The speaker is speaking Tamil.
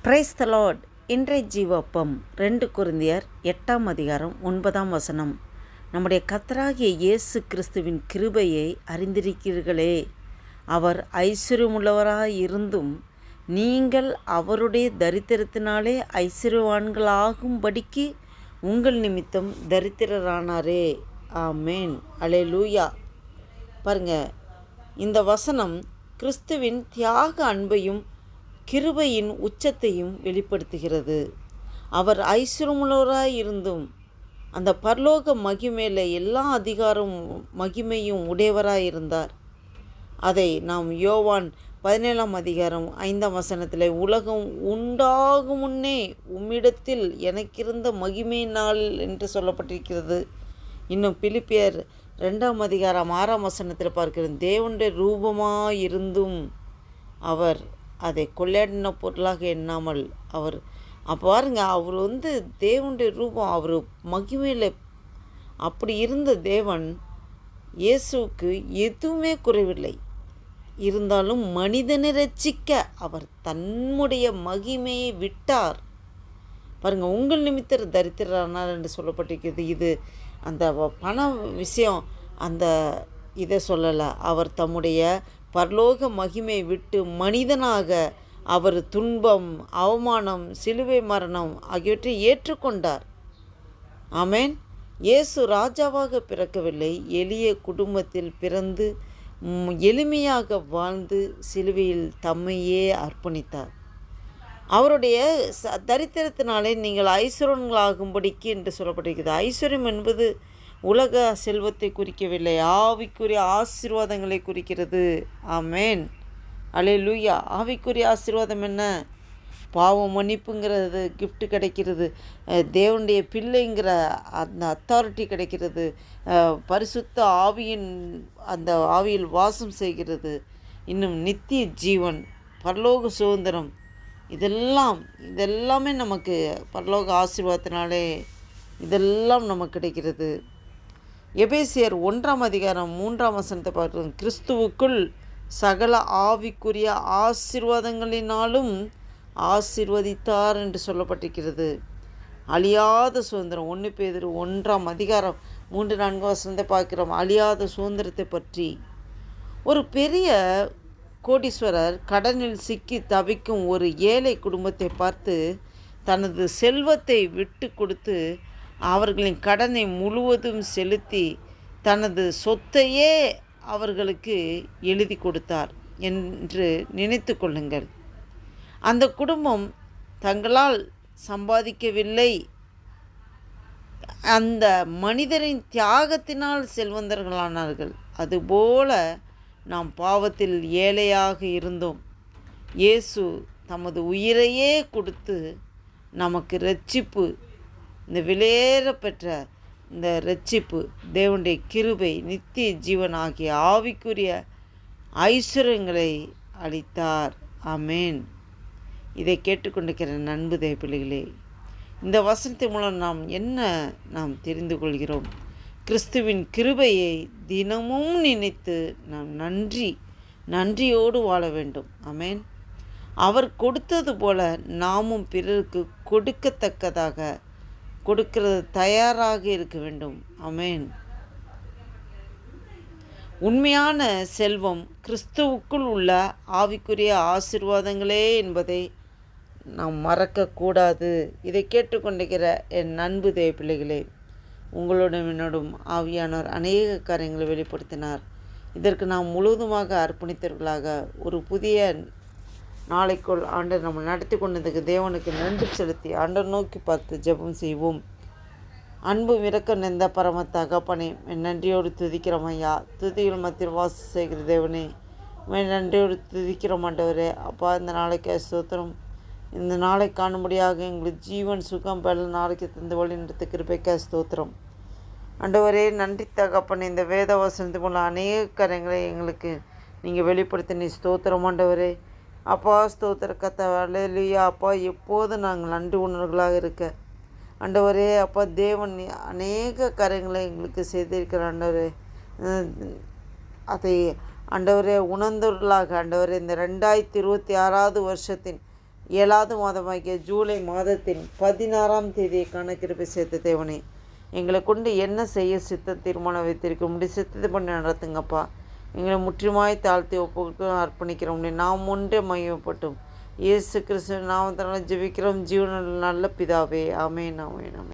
Praise the Lord. இன்றைய ஜீவப்பம் 2 கொரிந்தியர் 8ஆம் அதிகாரம் 9ஆம் வசனம். நம்முடைய கர்த்தராகிய இயேசு கிறிஸ்துவின் கிருபையை அறிந்திருக்கிறீர்களே. அவர் ஐஸ்வர்யமுள்ளவராய் இருந்தும் நீங்கள் அவருடைய தரித்திரத்தினாலே ஐஸ்வர்யவான்களாகும்படிக்கு உங்கள் நிமித்தம் தரித்திரரானாரே. ஆமேன். அல்லேலூயா. பாருங்க, இந்த வசனம் கிறிஸ்துவின் தியாக அன்பையும் கிருபையின் உச்சத்தையும் வெளிப்படுத்துகிறது. அவர் ஐஸ்வர்யமுள்ளவராய் இருந்தும் அந்த பரலோக மகிமையில் எல்லா அதிகாரமும் மகிமையும் உடையவராய் இருந்தார். அதை நாம் யோவான் 17ஆம் அதிகாரம் 5ஆம் வசனத்தில், உலகம் உண்டாகும் முன்னே உம்மிடத்தில் எனக்கிருந்த மகிமையினால் என்று சொல்லப்பட்டிருக்கிறது. இன்னும் பிலிப்பியர் 2ஆம் அதிகாரம் 6ஆம் வசனத்தில் பார்க்கிறோம், தேவனுடைய ரூபமாயிருந்தும் அவர் அதை கொள்ளையாடின பொருளாக எண்ணாமல் அவர் பாருங்க, அவர் தேவனுடைய ரூபம், அவர் மகிமையில் அப்படி இருந்த தேவன் இயேசுவுக்கு எதுவுமே குறைவில்லை. இருந்தாலும் மனிதனை ரட்சிக்க அவர் தன்னுடைய மகிமையை விட்டார். பாருங்க, உங்கள் நிமித்தர் தரித்திரரானார் என்று சொல்லப்பட்டிருக்கிறது. இது அந்த பண விஷயம், அந்த இதை சொல்லலை. அவர் தம்முடைய பரலோக மகிமை விட்டு மனிதனாக அவர் துன்பம், அவமானம், சிலுவை மரணம் ஆகியவற்றை ஏற்றுக்கொண்டார். ஆமேன். இயேசு ராஜாவாக பிறக்கவில்லை. எளிய குடும்பத்தில் பிறந்து எளிமையாக வாழ்ந்து சிலுவையில் தம்மையே அர்ப்பணித்தார். அவருடைய தரித்திரத்தினாலே நீங்கள் ஐஸ்வர்யங்களாகும்படிக்கு என்று சொல்லப்பட்டிருக்கிறது. ஐஸ்வர்யம் என்பது உலக செல்வத்தை குறிக்கவில்லை, ஆவிக்குரிய ஆசீர்வாதங்களை குறிக்கிறது. ஆமேன். அல்லேலூயா. ஆவிக்குரிய ஆசீர்வாதம் என்ன? பாவம் மன்னிப்புங்கிறது கிஃப்ட் கிடைக்கிறது, தேவனுடைய பிள்ளைங்கிற அந்த அத்தாரிட்டி கிடைக்கிறது, பரிசுத்த ஆவியின் அந்த ஆவியில் வாசம் செய்கிறது, இன்னும் நித்திய ஜீவன், பரலோக சுதந்திரம், இதெல்லாமே நமக்கு பரலோக ஆசீர்வாதத்தினாலே இதெல்லாம் நமக்கு கிடைக்கிறது. எபேசியர் 1ஆம் அதிகாரம் 3ஆம் வசனத்தை பார்க்கிறோம். கிறிஸ்துவுக்குள் சகல ஆவிக்குரிய ஆசீர்வாதங்களினாலும் ஆசீர்வதித்தார் என்று சொல்லப்பட்டிருக்கிறது. அழியாத சுதந்திரம். 1 பேதுரு 1ஆம் அதிகாரம் 3-4 வசனத்தை பார்க்கிறோம். அழியாத சுதந்திரத்தை பற்றி. ஒரு பெரிய கோடீஸ்வரர் கடனில் சிக்கி தவிக்கும் ஒரு ஏழை குடும்பத்தை பார்த்து தனது செல்வத்தை விட்டு கொடுத்து அவர்களின் கடனை முழுவதும் செலுத்தி தனது சொத்தையே அவர்களுக்கு எழுதி கொடுத்தார் என்று நினைத்து கொள்ளுங்கள். அந்த குடும்பம் தங்களால் சம்பாதிக்கவில்லை, அந்த மனிதரின் தியாகத்தினால் செல்வந்தர்களானார்கள். அதுபோல நாம் பாவத்தில் ஏழையாக இருந்தோம். இயேசு தமது உயிரையே கொடுத்து நமக்கு இரட்சிப்பு, இந்த விலையேற பெற்ற இந்த இரட்சிப்பு, தேவனுடைய கிருபை, நித்திய ஜீவன் ஆகிய ஆவிக்குரிய ஐஸ்வர்யங்களை அளித்தார். ஆமேன். இதை கேட்டுக்கொண்டிருக்கிற நண்பு தேவ பிள்ளைகளே, இந்த வசனத்தின் மூலம் நாம் தெரிந்து கொள்கிறோம். கிறிஸ்துவின் கிருபையை தினமும் நினைத்து நாம் நன்றியோடு வாழ வேண்டும். ஆமேன். அவர் கொடுத்தது போல நாமும் பிறருக்கு கொடுக்கத்தக்கதாக கொடுக்கிறது தயாராக இருக்க வேண்டும். ஆமேன். உண்மையான செல்வம் கிறிஸ்துவுக்குள் உள்ள ஆவிக்குரிய ஆசீர்வாதங்களே என்பதை நாம் மறக்கக்கூடாது. இதை கேட்டுக்கொண்டிருக்கிற என் நண்பு தேவ பிள்ளைகளே, உங்களோடும் என்னோடும் ஆவியானவர் அநேக காரியங்களை வெளிப்படுத்தினார். இதற்கு நாம் முழுவதுமாக அர்ப்பணித்தவர்களாக ஒரு புதிய நாளைக்குள் ஆண்டவர் நம்ம நடத்தி கொண்டதுக்கு தேவனுக்கு நன்றி செலுத்தி ஆண்டவர் நோக்கி பார்த்து ஜெபம் செய்வோம். அன்பு இரக்கம் நிறைந்த பரம தகப்பனே, நன்றியோடு துதிக்கிறோம் ஐயா. துதிகள் மத்தியில் வாசம் செய்கிற தேவனே, நன்றியோடு துதிக்கிறோம் ஆண்டவரே. அப்பா, இந்த நாளைக்கு ஸ்தோத்திரம். இந்த நாளை காணும்படியாக எங்களுக்கு ஜீவன் சுகம் பல நாளைக்கு தந்து வழி நடத்த கிருபைக்கா ஸ்தோத்திரம் ஆண்டவரே. நன்றி தகப்பனே. இந்த வேத வசனத்து மூலம் அநேக காரியங்களை எங்களுக்கு நீங்கள் வெளிப்படுத்தினீ ஸ்தோத்திரம் ஆண்டவரே. அப்பா ஸ்தோத்திர கத்த அல்லேலூயா. அப்பா, எப்போது நாங்கள் நன்றி உணர்வுகளாக இருக்க ஆண்டவரே. அப்பா, தேவன் அநேக காரியங்களை எங்களுக்கு செய்திருக்கிற ஆண்டவரே. அதை ஆண்டவரே உணர்ந்தவர்களாக ஆண்டவரே இந்த 2026 வருஷத்தின் 7வது மாதமாகிய ஜூலை மாதத்தின் 16ஆம் தேதியை கணக்கிருப்பை சேர்த்த தேவனே, எங்களை கொண்டு என்ன செய்ய சித்த தீர்மானம் வைத்திருக்க முடியும் சித்தத்தை பண்ணி நடத்துங்கப்பா. எங்களை முற்றிலுமாய் தாழ்த்தி ஒப்புக்கு அர்ப்பணிக்கிற முடியும். நாம் ஒன்றே மையப்பட்டும் இயேசு கிறிஸ்துவின் நாமத்தினால ஜெபிக்கிறோம் ஜீவன நல்ல பிதாவே. ஆமென், ஆமென், ஆமென்.